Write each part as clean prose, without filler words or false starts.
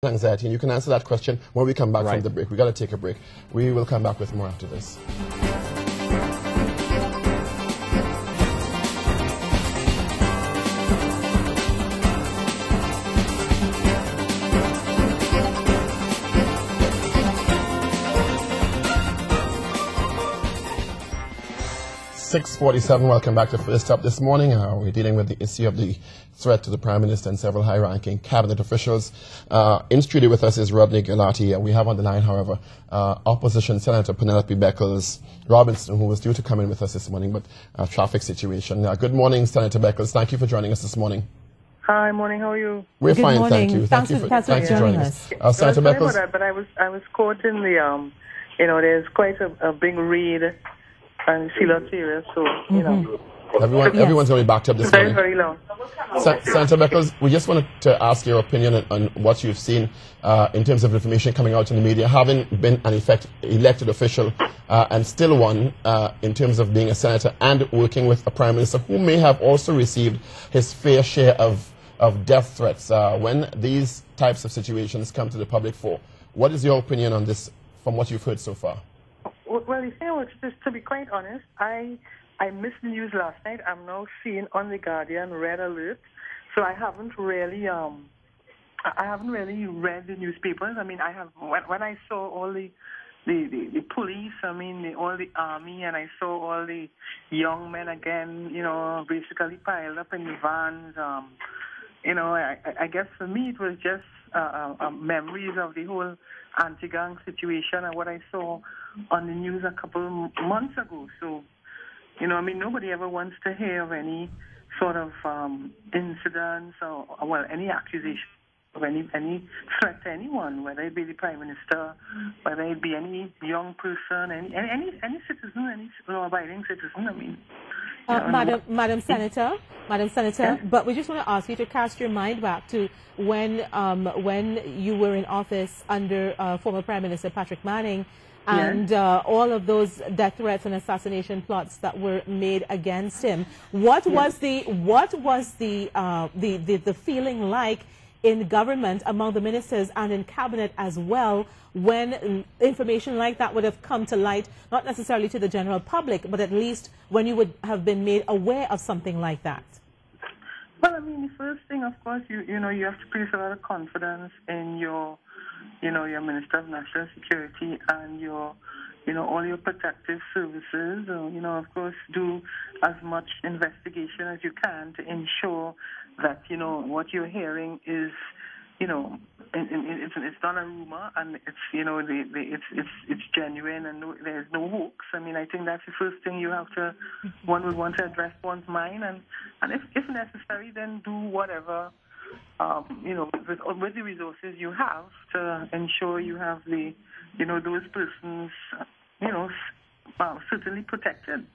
anxiety, and you can answer that question when we come back from the break. We got to take a break. We will come back with more after this. 6:47. Welcome back to First Up this morning. We're dealing with the issue of the threat to the Prime Minister and several high-ranking cabinet officials. In studio with us is Rodney Guilarte, and we have on the line, however, Opposition Senator Penelope Beckles-Robinson, who was due to come in with us this morning, but traffic situation. Good morning, Senator Beckles. Thank you for joining us this morning. Hi, morning. How are you? We're Good fine, morning. thank you. Thanks for joining us. Senator Beckles. Sorry about that, but I was caught in the there's quite a big raid and Guilarte area, so everyone's going to be backed up this morning. Very long. Senator Beckles, we just wanted to ask your opinion on what you've seen in terms of information coming out in the media, having been an elected official and still one in terms of being a senator and working with a prime minister who may have also received his fair share of death threats. When these types of situations come to the public fore, what is your opinion on this from what you've heard so far? Well, you know, just to be quite honest, I missed the news last night. I'm now seeing on the Guardian red alert, so I haven't really read the newspapers. I mean, I have when I saw all the police, all the army, and I saw all the young men again, basically piled up in the vans. I guess for me it was just memories of the whole anti-gang situation and what I saw on the news a couple months ago. So, nobody ever wants to hear of any sort of incidents or any accusation of any threat to anyone, whether it be the Prime Minister, whether it be any young person, any citizen, any law-abiding citizen. Madam Senator, yes? But we just want to ask you to cast your mind back to when you were in office under former Prime Minister Patrick Manning, and all of those death threats and assassination plots that were made against him. What was the feeling like in government among the ministers and in cabinet as well when information like that would have come to light, not necessarily to the general public, but at least when you would have been made aware of something like that? Well, the first thing, of course, you have to place a lot of confidence in your Minister of National Security and all your protective services. Of course, do as much investigation as you can to ensure that what you're hearing is it's not a rumor, and it's genuine, and there's no hoax. I think that's the first thing one would want to address one's mind, and if necessary, then do whatever with the resources you have to ensure you have those persons certainly protected.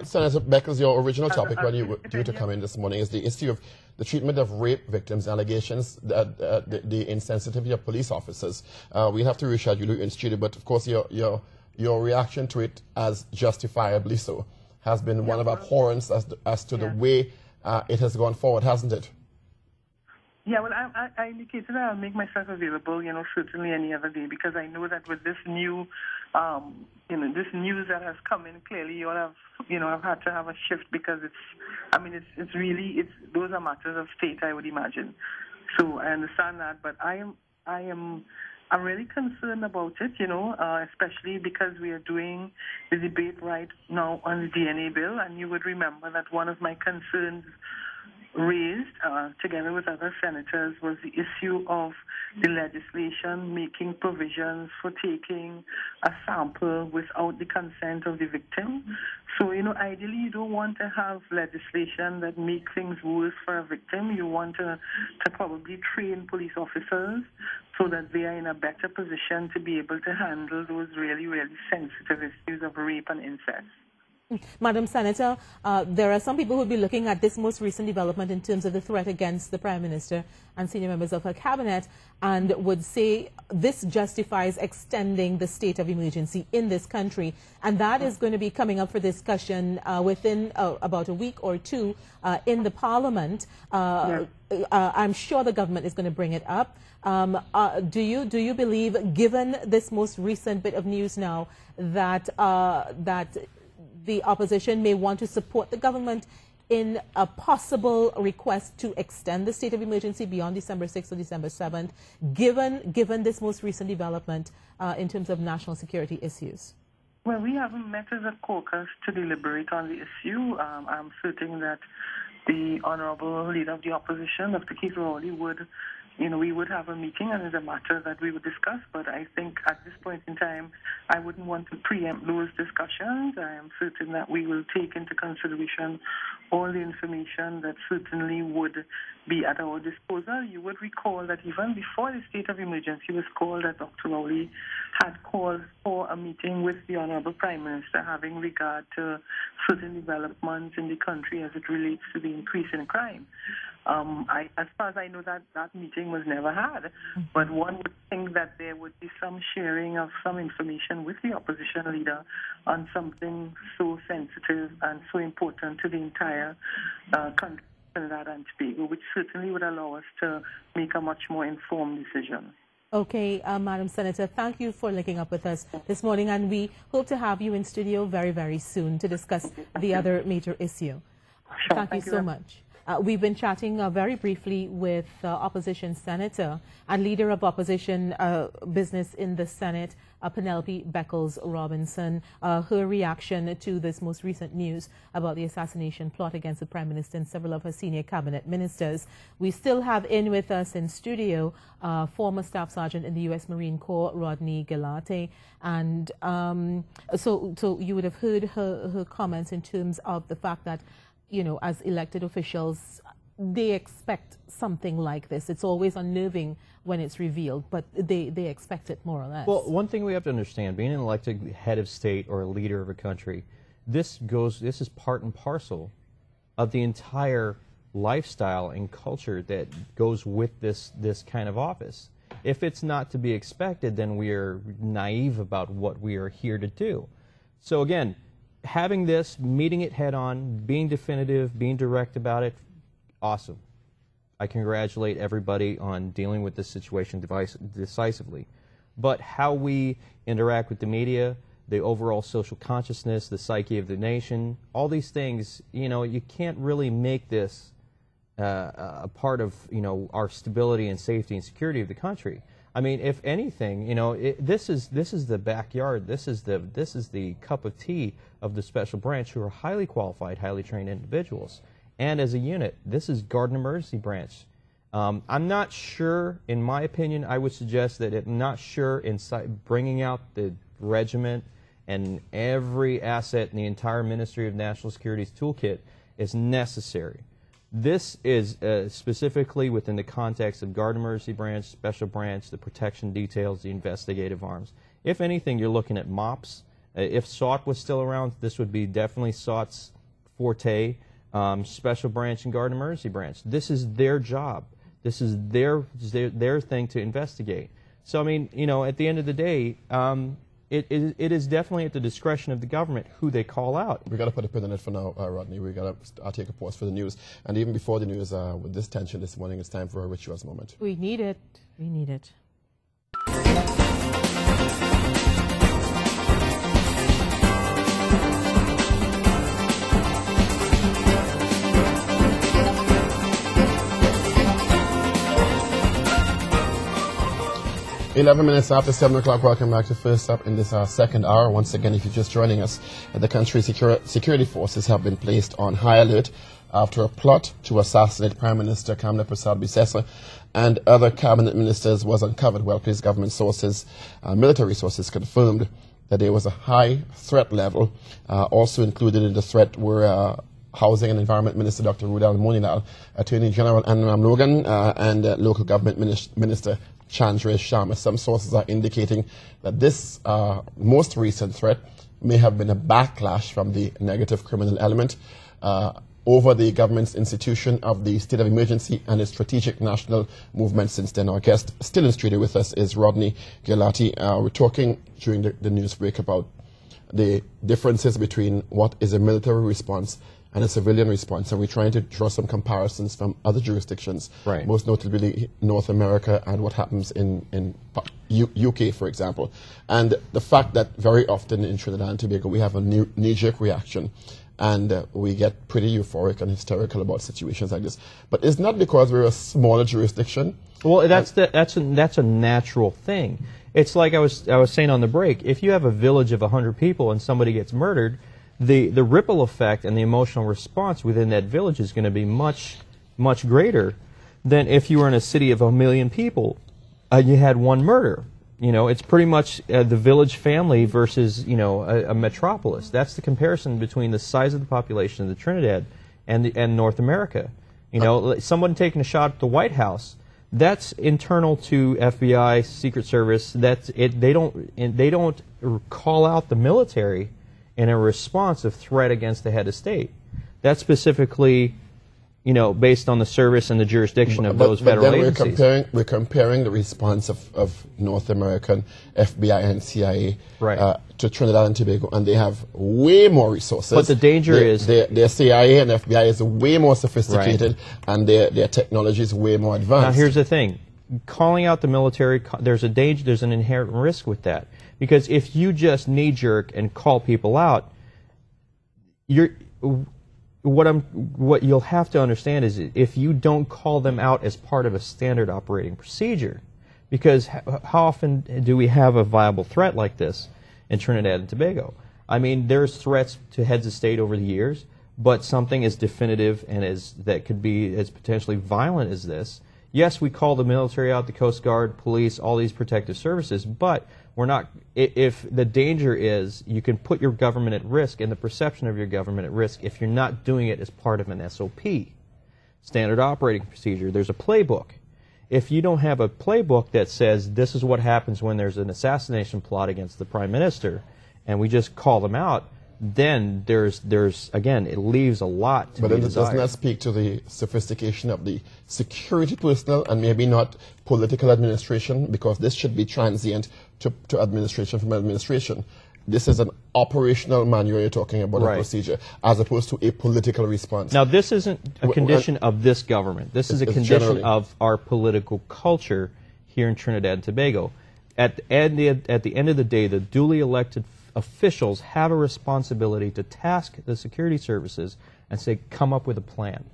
Senator Beckles, your original topic when you were due to come in this morning is the issue of the treatment of rape victims, allegations that the insensitivity of police officers. We'll have to reschedule you in studio, but of course your reaction to it, as justifiably so, has been one of abhorrence as to the way it has gone forward, hasn't it? Yeah, well, I indicated that I'll make myself available, certainly any other day, because I know that with this new, this news that has come in, clearly you all have, I've had to have a shift because it's really those are matters of state, I would imagine. So I understand that, but I'm really concerned about it, especially because we are doing the debate right now on the DNA bill, and you would remember that one of my concerns raised, together with other senators, was the issue of the legislation making provisions for taking a sample without the consent of the victim. So, ideally you don't want to have legislation that makes things worse for a victim. You want to probably train police officers so that they are in a better position to be able to handle those really, really sensitive issues of rape and incest. Madam Senator, there are some people who will be looking at this most recent development in terms of the threat against the Prime Minister and senior members of her cabinet and would say this justifies extending the state of emergency in this country. And that is going to be coming up for discussion within about a week or two in the Parliament. I'm sure the government is going to bring it up. Do you believe, given this most recent bit of news now, that the opposition may want to support the government in a possible request to extend the state of emergency beyond December 6th or December 7th, given this most recent development in terms of national security issues? Well, we haven't met as a caucus to deliberate on the issue. I'm certain that the Honourable Leader of the Opposition, Dr. Keith Rowley, we would have a meeting and it's a matter that we would discuss, but I think at this point in time, I wouldn't want to preempt those discussions. I am certain that we will take into consideration all the information that certainly would be at our disposal. You would recall that even before the state of emergency was called, that Dr. Rowley had called for a meeting with the Honourable Prime Minister having regard to certain developments in the country as it relates to the increase in crime. As far as I know, that meeting was never had. But one would think that there would be some sharing of some information with the opposition leader on something so sensitive and so important to the entire country, Trinidad and Tobago, which certainly would allow us to make a much more informed decision. Okay, Madam Senator, thank you for linking up with us this morning, and we hope to have you in studio very, very soon to discuss the other major issue. Sure, thank you so much. We've been chatting very briefly with opposition senator and leader of opposition business in the Senate, Penelope Beckles-Robinson, her reaction to this most recent news about the assassination plot against the Prime Minister and several of her senior cabinet ministers. We still have in with us in studio former Staff Sergeant in the U.S. Marine Corps, Rodney Guilarte. And so you would have heard her comments in terms of the fact that, you know, as elected officials, they expect something like this. It's always unnerving when it's revealed, but they expect it more or less. Well, one thing we have to understand, being an elected head of state or a leader of a country, this is part and parcel of the entire lifestyle and culture that goes with this kind of office. If it's not to be expected, then we are naive about what we are here to do. So again, having this, meeting it head on, being definitive, being direct about it, awesome. I congratulate everybody on dealing with this situation decisively. But how we interact with the media, the overall social consciousness, the psyche of the nation, all these things, you know, you can't really make this a part of, you know, our stability and safety and security of the country. I mean, if anything, you know, this is the backyard. This is the cup of tea of the special branch, who are highly qualified, highly trained individuals. And as a unit, this is Guard and Emergency Branch. I'm not sure, in my opinion, I would suggest that I'm not sure in bringing out the regiment and every asset in the entire Ministry of National Security's toolkit is necessary. This is specifically within the context of Guard and Emergency Branch, Special Branch, the protection details, the investigative arms. If anything, you're looking at MOPS. If SOT was still around, this would be definitely SOT's forte. Special Branch and Guard and Emergency Branch. This is their job. This is their thing to investigate. So, I mean, you know, at the end of the day, it is definitely at the discretion of the government who they call out. We've got to put a pin in it for now, Rodney. We've got to take a pause for the news. And even before the news, with this tension this morning, it's time for a rituals moment. We need it. We need it. 11 minutes after 7 o'clock, welcome back to First Up in this second hour. Once again, if you're just joining us, the country's security forces have been placed on high alert after a plot to assassinate Prime Minister Kamla Prasad-Bisesa and other cabinet ministers was uncovered. Well, police government sources, military sources confirmed that there was a high threat level. Also included in the threat were Housing and Environment Minister Dr. Rudal Moninal, Attorney General Anram Logan, and Local Government Minister Chandra Sharma. Some sources are indicating that this most recent threat may have been a backlash from the negative criminal element over the government's institution of the state of emergency and its strategic national movement since then. Our guest still in studio with us is Rodney Guilarte. We're talking during the news break about the differences between what is a military response and a civilian response, and we're trying to draw some comparisons from other jurisdictions, right, most notably North America and what happens in UK, for example. And the fact that very often in Trinidad and Tobago we have a knee-jerk reaction, and we get pretty euphoric and hysterical about situations like this. But it's not because we're a smaller jurisdiction. Well, that's a natural thing. It's like I was saying on the break. If you have a village of 100 people and somebody gets murdered, the ripple effect and the emotional response within that village is going to be much greater than if you were in a city of 1 million people. You had one murder. You know, it's pretty much the village family versus, you know, a metropolis. That's the comparison between the size of the population of the Trinidad and North America. You know, someone taking a shot at the White House, that's internal to FBI, Secret Service. That's it. They don't call out the military in a response of threat against the head of state. That's specifically, you know, based on the service and the jurisdiction of those federal agencies. We're comparing the response of North American FBI and CIA to Trinidad and Tobago, and they have way more resources. But the danger is their CIA and FBI is way more sophisticated, and their technology is way more advanced. Now, here's the thing: calling out the military, there's a danger, there's an inherent risk with that, because if you just knee-jerk and call people out, what you'll have to understand is if you don't call them out as part of a standard operating procedure, because how often do we have a viable threat like this in Trinidad and Tobago? I mean, there's threats to heads of state over the years, but something as definitive and that could be as potentially violent as this. Yes, we call the military out, the Coast Guard, police, all these protective services, but we're not. If the danger is you can put your government at risk and the perception of your government at risk if you're not doing it as part of an SOP, standard operating procedure. There's a playbook. If you don't have a playbook that says this is what happens when there's an assassination plot against the prime minister, and we just call them out, then there's again, it leaves a lot to be desired. But doesn't that speak to the sophistication of the security personnel and maybe not political administration, because this should be transient to administration from administration? This is an operational manual you're talking about, a procedure, as opposed to a political response. Now, this isn't a condition of this government. This is a condition of our political culture here in Trinidad and Tobago. At the end of the day, the duly elected officials have a responsibility to task the security services and say, come up with a plan.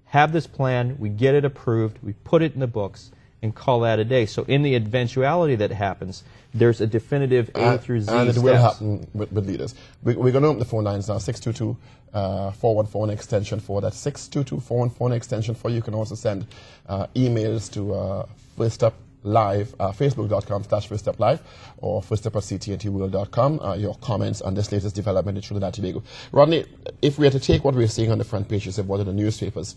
Have this plan, we get it approved, we put it in the books, and call that a day. So in the eventuality that happens, there's a definitive A through Z and it steps. will happen with leaders. We're going to open the phone lines now, 622-414 extension 4. That's 622-414 extension 4. You can also send emails to First Up Live, facebook.com/firstuplive or firstup@ctntworld.com. Your comments on this latest development in Trinidad and Tobago. Rodney, if we are to take what we're seeing on the front pages of one of the newspapers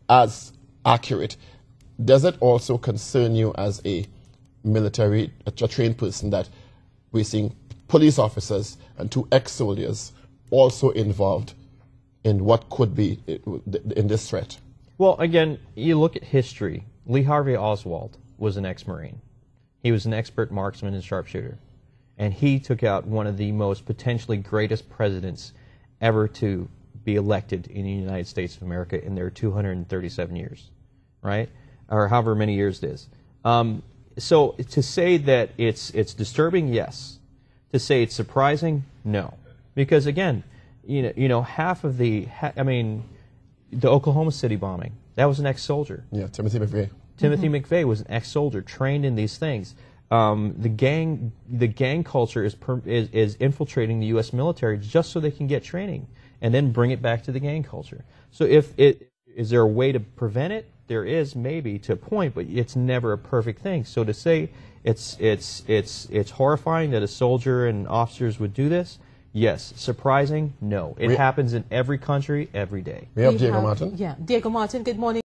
as accurate, does it also concern you as a military, a trained person, that we're seeing police officers and 2 ex-soldiers also involved in what could be in this threat? Well, again, you look at history. Lee Harvey Oswald was an ex-Marine. He was an expert marksman and sharpshooter. And he took out one of the most potentially greatest presidents ever to be elected in the United States of America in their 237 years, right? Or however many years it is. So to say that it's disturbing, yes. To say it's surprising, no. Because again, you know, half of the Oklahoma City bombing, that was an ex-soldier. Yeah, Timothy McVeigh. Timothy McVeigh was an ex-soldier trained in these things. The gang culture is infiltrating the U.S. military just so they can get training and then bring it back to the gang culture. So is there a way to prevent it? There is, maybe, to a point, but it's never a perfect thing. So to say it's horrifying that a soldier and officers would do this, yes. Surprising, no. It happens in every country, every day. We have Diego Martin. Yeah, Diego Martin, good morning.